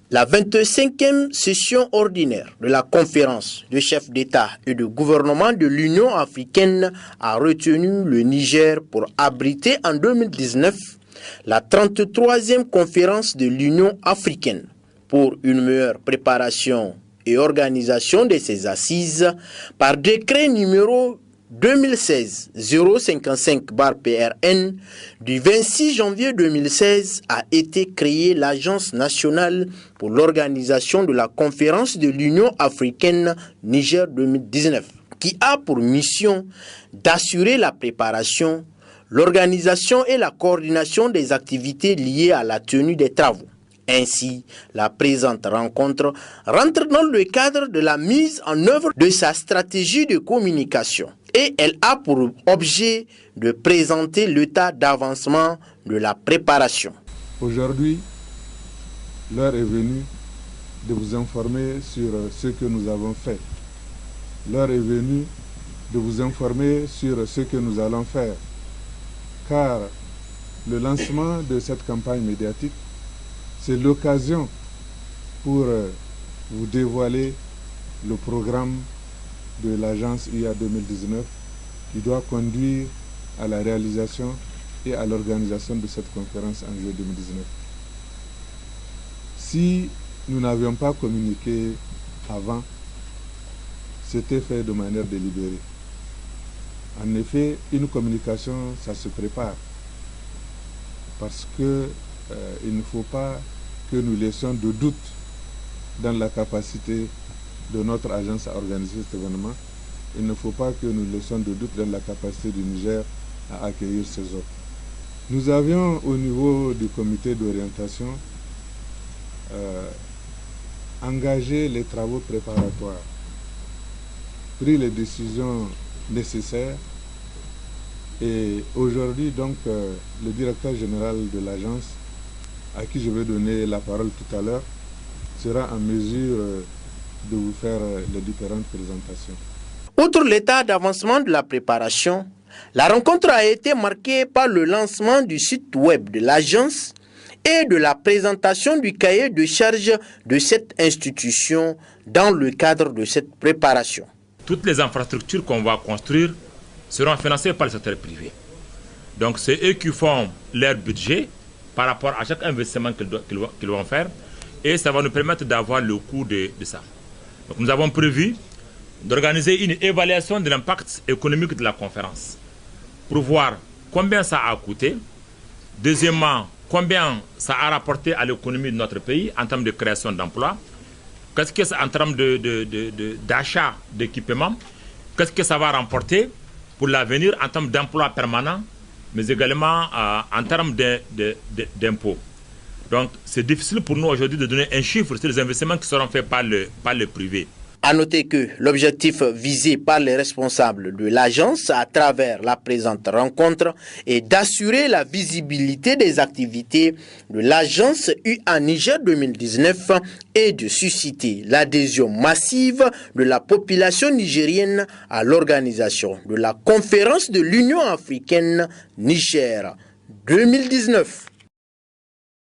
La 25e session ordinaire de la conférence de chefs d'État et de gouvernement de l'Union africaine a retenu le Niger pour abriter en 2019 la 33e conférence de l'Union africaine pour une meilleure préparation et organisation de ces assises par décret numéro 2016-055/PRN du 26 janvier 2016 a été créée l'Agence nationale pour l'organisation de la conférence de l'Union africaine Niger 2019, qui a pour mission d'assurer la préparation, l'organisation et la coordination des activités liées à la tenue des travaux. Ainsi, la présente rencontre rentre dans le cadre de la mise en œuvre de sa stratégie de communication et elle a pour objet de présenter l'état d'avancement de la préparation. Aujourd'hui, l'heure est venue de vous informer sur ce que nous avons fait. L'heure est venue de vous informer sur ce que nous allons faire, car le lancement de cette campagne médiatique, c'est l'occasion pour vous dévoiler le programme de l'agence IA 2019 qui doit conduire à la réalisation et à l'organisation de cette conférence en juillet 2019. Si nous n'avions pas communiqué avant, c'était fait de manière délibérée. En effet, une communication, ça se prépare parce que il ne faut pas que nous laissions de doute dans la capacité de notre agence à organiser cet événement. Il ne faut pas que nous laissions de doute dans la capacité du Niger à accueillir ces autres. Nous avions au niveau du comité d'orientation engagé les travaux préparatoires, pris les décisions nécessaires et aujourd'hui donc le directeur général de l'agence, à qui je vais donner la parole tout à l'heure, sera en mesure de vous faire les différentes présentations. Outre l'état d'avancement de la préparation, la rencontre a été marquée par le lancement du site web de l'agence et de la présentation du cahier de charge de cette institution dans le cadre de cette préparation. Toutes les infrastructures qu'on va construire seront financées par le secteur privé. Donc c'est eux qui font leur budget par rapport à chaque investissement qu'ils vont faire et ça va nous permettre d'avoir le coût de ça. Donc nous avons prévu d'organiser une évaluation de l'impact économique de la conférence pour voir combien ça a coûté, deuxièmement, combien ça a rapporté à l'économie de notre pays en termes de création d'emplois, qu'est-ce que c'est en termes d'achat d'équipements, qu'est-ce que ça va rapporter pour l'avenir en termes d'emplois permanents, mais également en termes d'impôts. Donc c'est difficile pour nous aujourd'hui de donner un chiffre sur les investissements qui seront faits par le privé. À noter que l'objectif visé par les responsables de l'agence à travers la présente rencontre est d'assurer la visibilité des activités de l'agence UA Niger 2019 et de susciter l'adhésion massive de la population nigérienne à l'organisation de la conférence de l'Union africaine Niger 2019.